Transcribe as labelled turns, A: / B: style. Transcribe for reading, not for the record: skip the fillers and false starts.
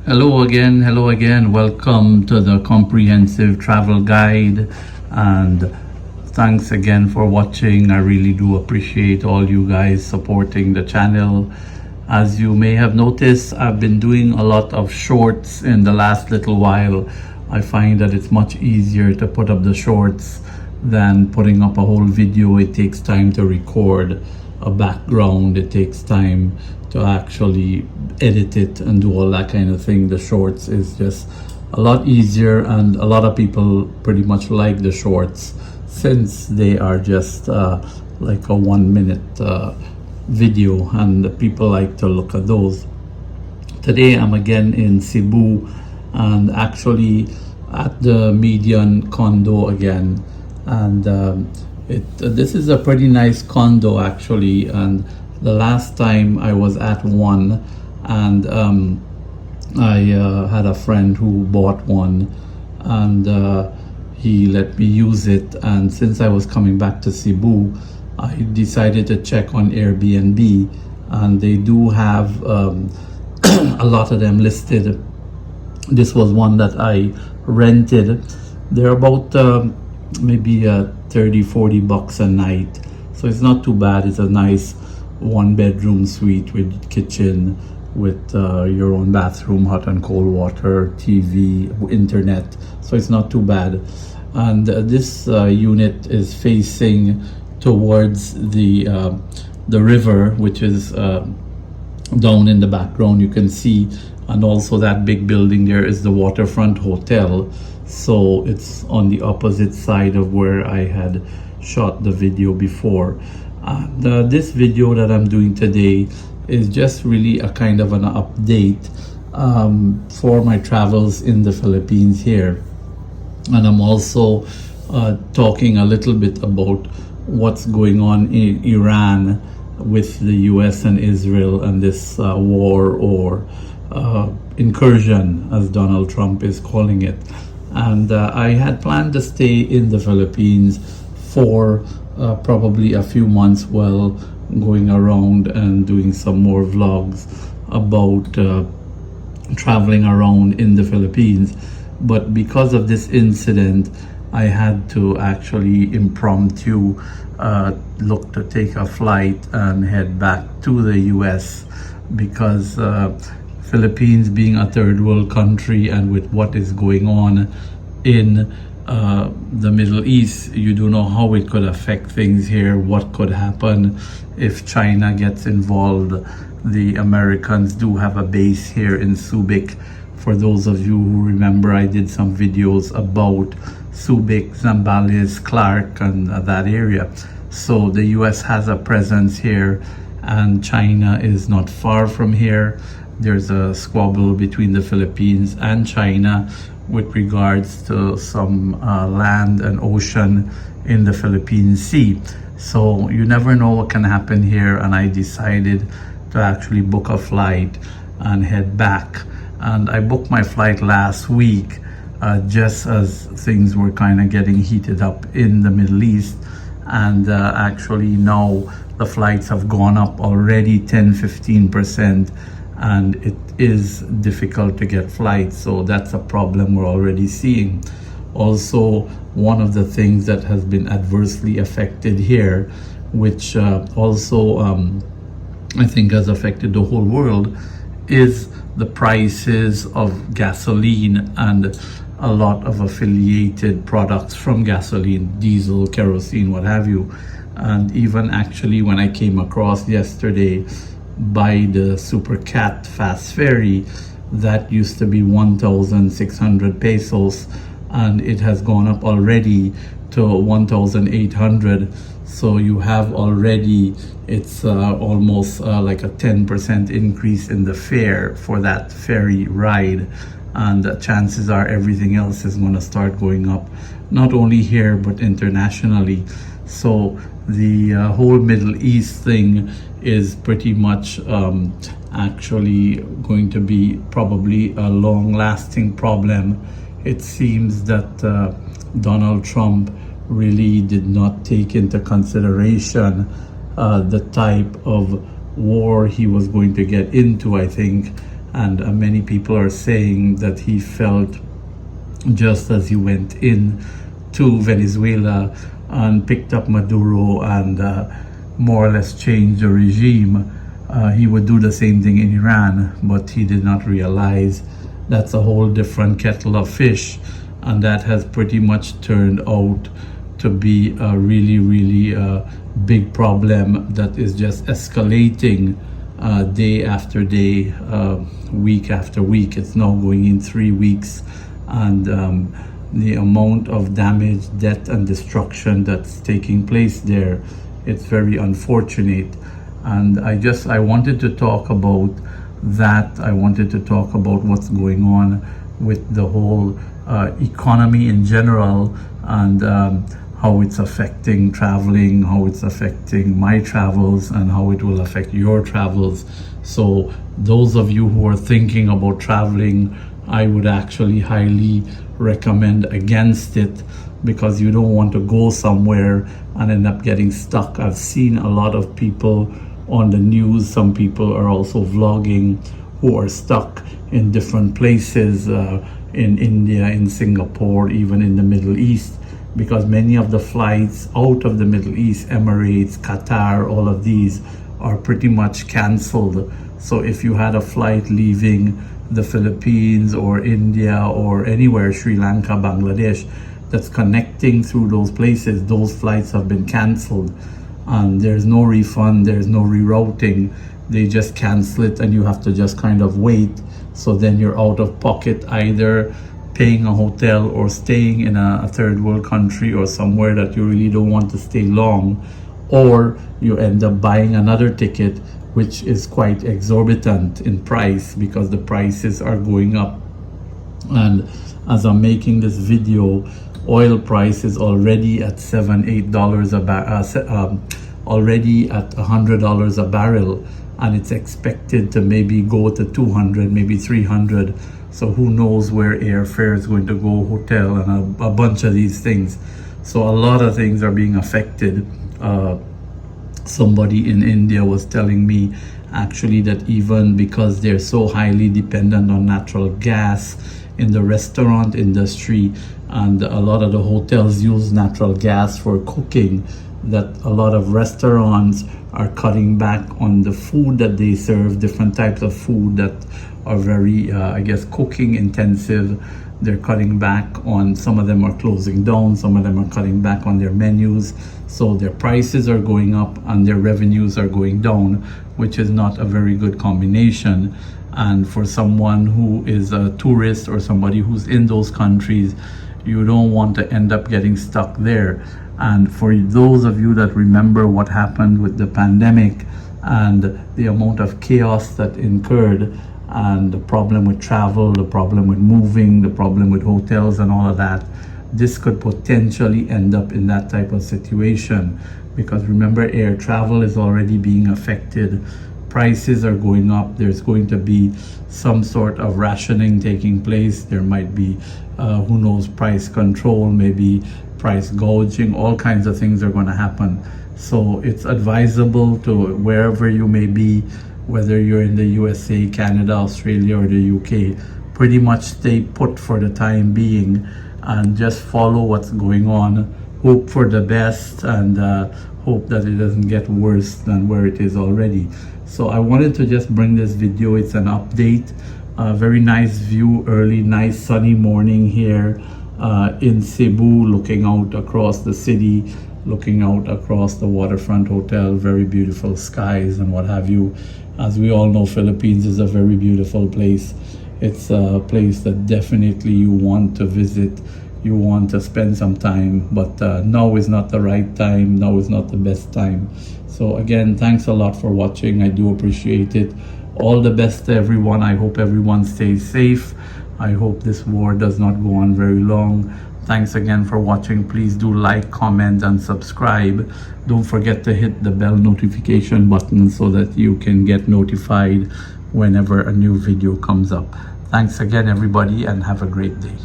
A: Hello again. Welcome to the comprehensive travel guide, and thanks again for watching. I really do appreciate all you guys supporting the channel. As you may have noticed, I've been doing a lot of shorts in the last little while. I find that it's much easier to put up the shorts than putting up a whole video. It takes time to record a background, it takes time to actually edit it and do all that kind of thing. The shorts is just a lot easier, and a lot of people pretty much like the shorts since they are just like a 1 minute video, and people like to look at those. Today I'm again in Cebu, and actually at the Median condo again, and this is a pretty nice condo actually. And the last time I was at one, and I had a friend who bought one, and he let me use it. And since I was coming back to Cebu, I decided to check on Airbnb, and they do have a lot of them listed. This was one that I rented. They're about maybe 30-40 bucks a night, so it's not too bad. It's a nice 1-bedroom suite with kitchen, with your own bathroom, hot and cold water, TV, internet, so it's not too bad. And this unit is facing towards the river, which is down in the background, you can see. And also that big building there is the Waterfront Hotel, so it's on the opposite side of where I had shot the video before. This video that I'm doing today is just really a kind of an update for my travels in the Philippines here. And I'm also talking a little bit about what's going on in Iran with the US and Israel, and this war, or incursion as Donald Trump is calling it. And I had planned to stay in the Philippines for probably a few months while going around and doing some more vlogs about traveling around in the Philippines. But because of this incident, I had to actually impromptu look to take a flight and head back to the US, because Philippines being a third world country, and with what is going on in the Middle East, you do know how it could affect things here, what could happen if China gets involved. The Americans do have a base here in Subic. For those of you who remember, I did some videos about Subic, Zambales, Clark, and that area. So the US has a presence here, and China is not far from here. There's a squabble between the Philippines and China with regards to some land and ocean in the Philippine Sea. So you never know what can happen here, and I decided to actually book a flight and head back. And I booked my flight last week, just as things were kind of getting heated up in the Middle East. And actually now the flights have gone up already 10-15%, and it is difficult to get flights. So that's a problem we're already seeing. Also, one of the things that has been adversely affected here, which also I think has affected the whole world, is the prices of gasoline and a lot of affiliated products from gasoline, diesel, kerosene, what have you. And even actually when I came across yesterday by the Super Cat fast ferry, that used to be 1,600 pesos, and it has gone up already to 1,800. So you have already, it's almost like a 10% increase in the fare for that ferry ride. And chances are everything else is going to start going up, not only here but internationally. So the whole Middle East thing is pretty much actually going to be probably a long-lasting problem. It seems that Donald Trump really did not take into consideration the type of war he was going to get into, I think. and many people are saying that he felt just as he went in to Venezuela and picked up Maduro and more or less changed the regime, he would do the same thing in Iran, but he did not realize that's a whole different kettle of fish, and that has pretty much turned out to be a really big problem that is just escalating day after day, week after week. It's now going in 3 weeks, and the amount of damage, death and destruction that's taking place there, it's very unfortunate. And I wanted to talk about that. I wanted to talk about what's going on with the whole economy in general, and how it's affecting traveling, how it's affecting my travels, and how it will affect your travels. So those of you who are thinking about traveling, I would actually highly recommend against it, because you don't want to go somewhere and end up getting stuck. I've seen a lot of people on the news. Some people are also vlogging who are stuck in different places, in India, in Singapore, even in the Middle East, because many of the flights out of the Middle East, Emirates, Qatar, all of these are pretty much canceled. So if you had a flight leaving the Philippines or India or anywhere, Sri Lanka, Bangladesh, that's connecting through those places, those flights have been canceled, and there's no refund, there's no rerouting. They just cancel it and you have to just kind of wait. So then you're out of pocket, either paying a hotel or staying in a third world country or somewhere that you really don't want to stay long, or you end up buying another ticket, which is quite exorbitant in price because the prices are going up. And as I'm making this video, oil price is already at $7-8 a barrel, already at $100 a barrel, and it's expected to maybe go to 200, maybe 300. So who knows where airfare is going to go, hotel, and a bunch of these things. So a lot of things are being affected. Somebody in India was telling me actually that even because they're so highly dependent on natural gas in the restaurant industry, and a lot of the hotels use natural gas for cooking, that a lot of restaurants are cutting back on the food that they serve, different types of food that are very, I guess, cooking intensive. They're cutting back on, some of them are closing down, some of them are cutting back on their menus. So their prices are going up and their revenues are going down, which is not a very good combination. And for someone who is a tourist or somebody who's in those countries, you don't want to end up getting stuck there. And for those of you that remember what happened with the pandemic and the amount of chaos that incurred, and the problem with travel, the problem with moving, the problem with hotels and all of that, this could potentially end up in that type of situation. Because remember, air travel is already being affected. Prices are going up. There's going to be some sort of rationing taking place. There might be, who knows, price control, maybe price gouging, all kinds of things are going to happen. So it's advisable to, wherever you may be, whether you're in the USA, Canada, Australia, or the UK, pretty much stay put for the time being and just follow what's going on. Hope for the best, and hope that it doesn't get worse than where it is already. So I wanted to just bring this video. It's an update. Very nice view, early, nice sunny morning here in Cebu, looking out across the city, looking out across the waterfront hotel, very beautiful skies and what have you. As we all know, Philippines is a very beautiful place. It's a place that definitely you want to visit. You want to spend some time, but now is not the right time. Now is not the best time. So again, thanks a lot for watching. I do appreciate it. All the best to everyone. I hope everyone stays safe. I hope this war does not go on very long. Thanks again for watching. Please do like, comment, and subscribe. Don't forget to hit the bell notification button so that you can get notified whenever a new video comes up. Thanks again, everybody, and have a great day.